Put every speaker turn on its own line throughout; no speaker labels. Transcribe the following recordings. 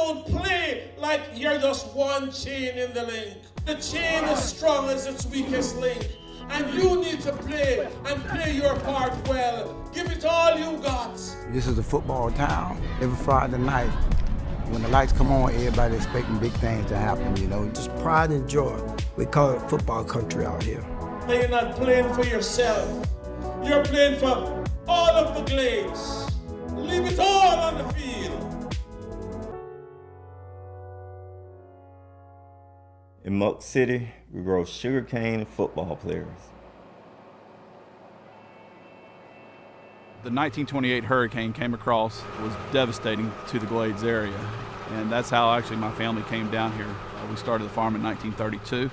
don't play like you're just one chain in the link. The chain is strong as its weakest link. And you need to play and play your part well. Give it all you got.
This is a football town. Every Friday night, when the lights come on, everybody's expecting big things to happen, you know.
Just pride and joy. We call it football country out here.
You're not playing for yourself. You're playing for all of the Glades. Leave it all on the field.
In Muck City, we grow sugarcane and football players.
The 1928 hurricane came across, was devastating to the Glades area, and that's how actually my family came down here. We started the farm in 1932,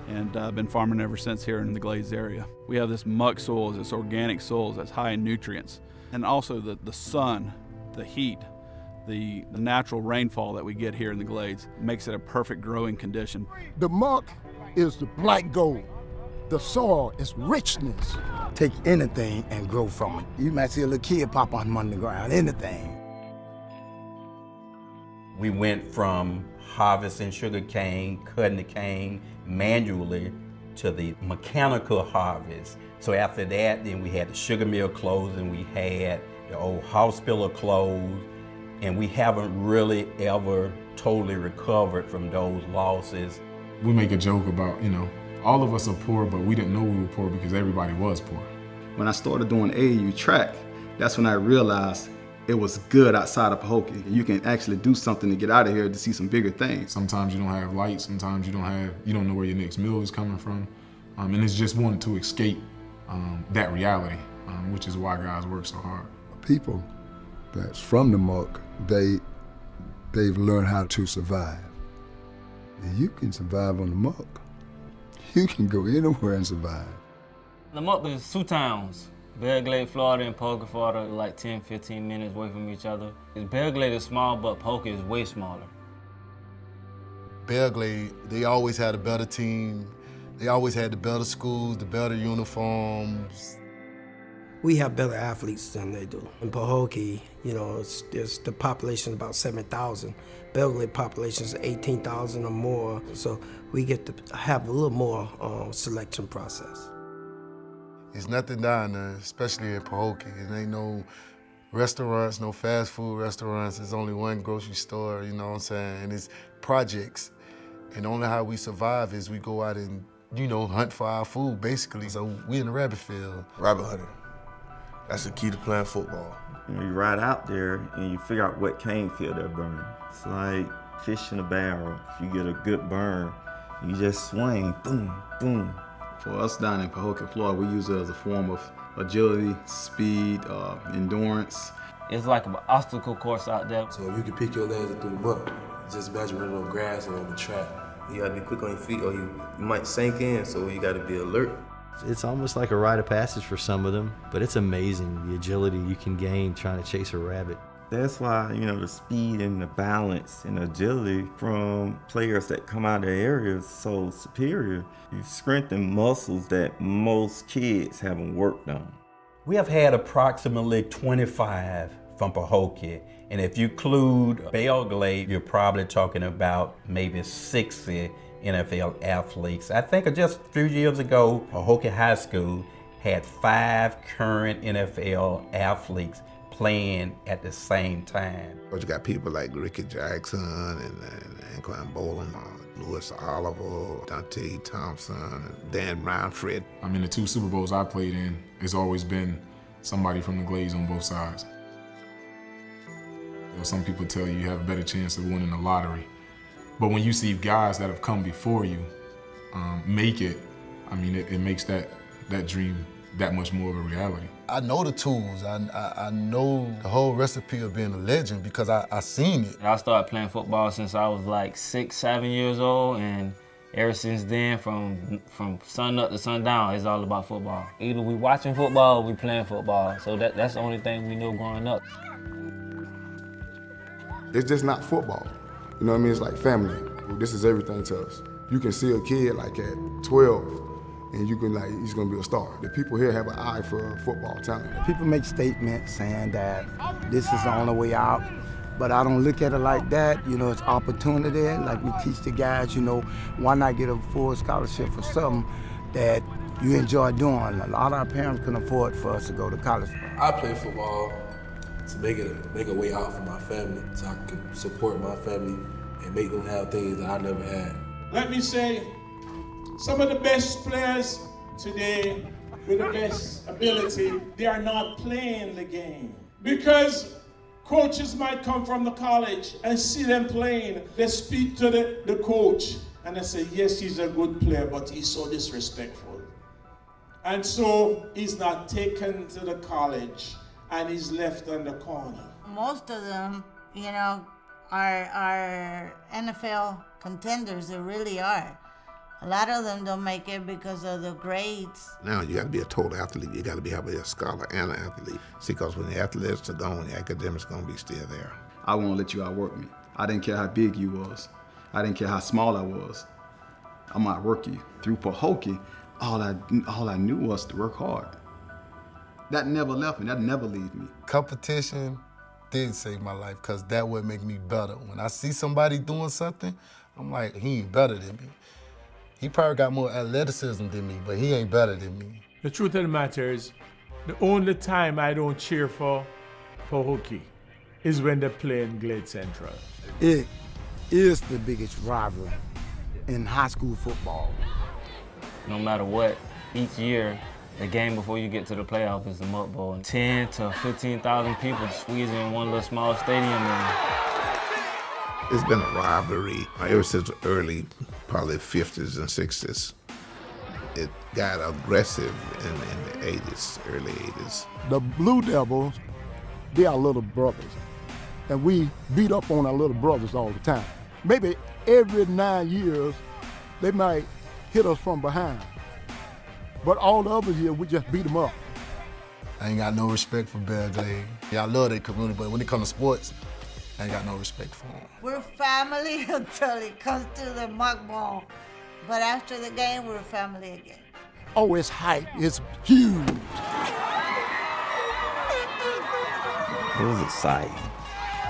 and I've been farming ever since here in the Glades area. We have this muck soils, this organic soils that's high in nutrients, and also the sun, the heat, the natural rainfall that we get here in the Glades makes it a perfect growing condition.
The muck is the black gold. The soil is richness.
Take anything and grow from it. You might see a little kid pop out from under the ground, anything.
We went from harvesting sugar cane, cutting the cane manually, to the mechanical harvest. So after that, then we had the sugar mill closed and we had the old hospital closed, and we haven't really ever totally recovered from those losses.
We make a joke about, all of us are poor, but we didn't know we were poor because everybody was poor.
When I started doing AAU track, that's when I realized it was good outside of Pahokee. You can actually do something to get out of here to see some bigger things.
Sometimes you don't have lights, sometimes you don't know where your next meal is coming from. And it's just wanting to escape that reality, which is why guys work so hard.
People that's from the muck, they've learned how to survive. And you can survive on the muck. You can go anywhere and survive.
The muck is two towns. Belle Glade, Florida and Pahokee, Florida, like 10, 15 minutes away from each other. Belle Glade is small, but Pahokee is way smaller.
Belle Glade, they always had a better team. They always had the better schools, the better uniforms.
We have better athletes than they do. In Pahokee, there's the population is about 7,000. Belle Glade population is 18,000 or more. So we get to have a little more selection process.
There's nothing down there, especially in Pahokee. There ain't no restaurants, no fast food restaurants. There's only one grocery store, you know what I'm saying? And it's projects. And only how we survive is we go out and, hunt for our food, basically. So we in the rabbit field.
Rabbit hunting. That's the key to playing football.
You ride out there and you figure out what cane field they're burning. It's like fish in a barrel. If you get a good burn, you just swing, boom, boom.
For us down in Pahokee, Florida, we use it as a form of agility, speed, endurance.
It's like an obstacle course out there.
So if you can pick your legs up through the muck, just imagine running on grass or on the track.
You gotta be quick on your feet or you might sink in, so you gotta be alert.
It's almost like a rite of passage for some of them, but it's amazing the agility you can gain trying to chase a rabbit.
That's why, the speed and the balance and agility from players that come out of the area is so superior. You strengthen muscles that most kids haven't worked on.
We have had approximately 25 from Pahokee, and if you include Belle Glade, you're probably talking about maybe 60 NFL athletes. I think just a few years ago, Pahokee High School had 5 current NFL athletes playing at the same time.
But you got people like Ricky Jackson and Anquan Boldin, Lewis Oliver, Dante Thompson, and Dan Manfred.
The 2 Super Bowls I played in, it's always been somebody from the Glades on both sides. Some people tell you have a better chance of winning the lottery. But when you see guys that have come before you make it, it makes that dream that much more of a reality.
I know the tools. I know the whole recipe of being a legend because I seen it.
I started playing football since I was like 6, 7 years old, and ever since then, from sun up to sundown, it's all about football. Either we watching football or we playing football. So that's the only thing we know growing up.
It's just not football. You know what I mean? It's like family. This is everything to us. You can see a kid like at 12 and you can he's gonna be a star. The people here have an eye for football talent.
People make statements saying that this is the only way out, But I don't look at it like that. You know, it's opportunity. Like we teach the guys, you know, why not get a full scholarship for something that you enjoy doing? A lot of our parents couldn't afford for us to go to college.
I play football to make a way out for my family, so I can support my family and make them have things that I never had.
Let me say, some of the best players today with the best ability, they are not playing the game. Because coaches might come from the college and see them playing. They speak to the coach and they say, yes, he's a good player, but he's so disrespectful. And so he's not taken to the college and he's left in the corner.
Most of them, you know, are NFL contenders. They really are. A lot of them don't make it because of the grades.
Now you got to be a total athlete. You got to be a scholar and an athlete. See, because when the athletes are gone, the academics going to be still there.
I won't let you outwork me. I didn't care how big you was. I didn't care how small I was. I'm gonna outwork you. Through Pahokee, all I knew was to work hard. That never left me. That never leaves me.
Competition did save my life because that would make me better. When I see somebody doing something, I'm like, he ain't better than me. He probably got more athleticism than me, but he ain't better than me.
The truth of the matter is, the only time I don't cheer for Pahokee is when they're playing Glade Central.
It is the biggest rivalry in high school football.
No matter what, each year, the game before you get to the playoff is the Muck Bowl. 10 to 15,000 people squeeze in one little small stadium.
It's been a rivalry ever since the early, probably 50s and 60s. It got aggressive in the 80s, early 80s.
The Blue Devils, they are little brothers. And we beat up on our little brothers all the time. Maybe every 9 years, they might hit us from behind. But all the other years, we just beat them up.
I ain't got no respect for Belle Glade. Yeah, I love their community, but when it comes to sports, I ain't got no respect for them.
We're family until it comes to the Muck Bowl. But after the game, we're family again.
Oh, it's hype. It's huge.
It was exciting.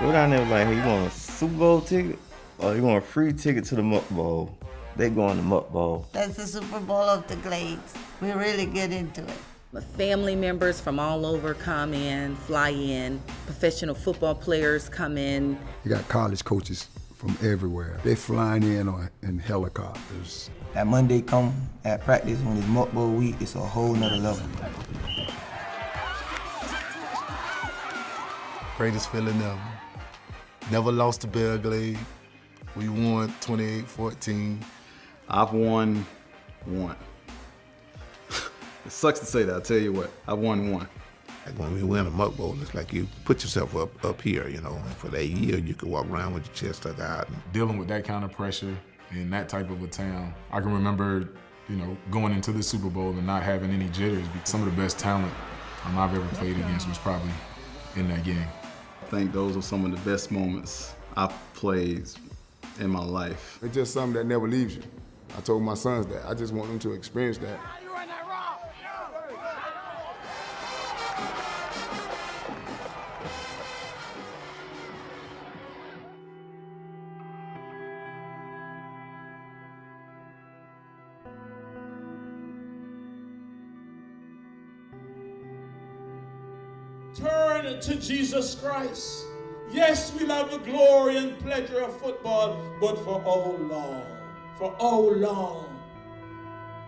Go down there like, hey, you want a Super Bowl ticket or you want a free ticket to the Muck Bowl? They go on the Muck Bowl.
That's the Super Bowl of the Glades. We really get into it.
Family members from all over come in, fly in. Professional football players come in.
You got college coaches from everywhere. They flying in helicopters.
That Monday come at practice when it's Muck Bowl week, it's a whole nother level.
Greatest feeling ever. Never lost to Belle Glade. We won 28-14.
I've won one. It sucks to say that, I'll tell you what. I won one.
Like when we win a Muck Bowl, it's like you put yourself up here, you know, and for that year you could walk around with your chest stuck out.
Dealing with that kind of pressure in that type of a town, I can remember, you know, going into the Super Bowl and not having any jitters. Some of the best talent I've ever played against was probably in that game.
I think those are some of the best moments I've played in my life.
It's just something that never leaves you. I told my sons that. I just want them to experience that.
Turn to Jesus Christ. Yes, we love the glory and pleasure of football, but for how long? For how long?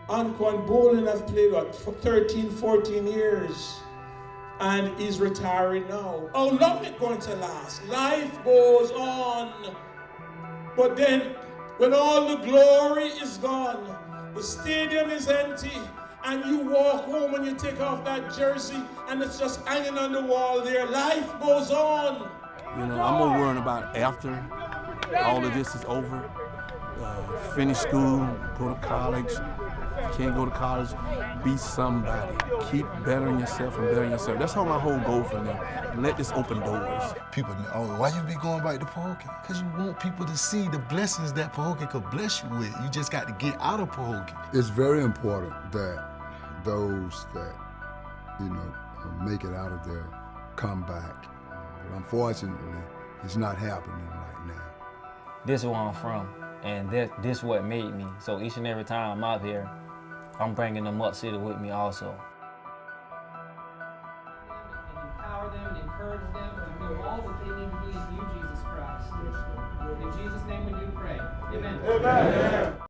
Anquan Boldin has played, for 13, 14 years, and he's retiring now. How long is it going to last? Life goes on. But then, when all the glory is gone, the stadium is empty, and you walk home and you take off that jersey and it's just hanging on the wall there. Life goes on.
You know, I'm more worried about after all of this is over. Finish school, go to college. If you can't go to college, be somebody. Keep bettering yourself and bettering yourself. That's how my whole goal for them. And let this open doors.
People, oh, why you be going back to Pahokee? Because you want people to see the blessings that Pahokee could bless you with. You just got to get out of Pahokee.
It's very important that those that, you know, make it out of there come back. But unfortunately, It's not happening right now.
This is where I'm from, and this what made me. So each and every time I'm out here, I'm bringing the Muck City with me also.
Empower them and encourage them to do all that they need to do in you, Jesus Christ. In Jesus' name we do pray. Amen. Amen.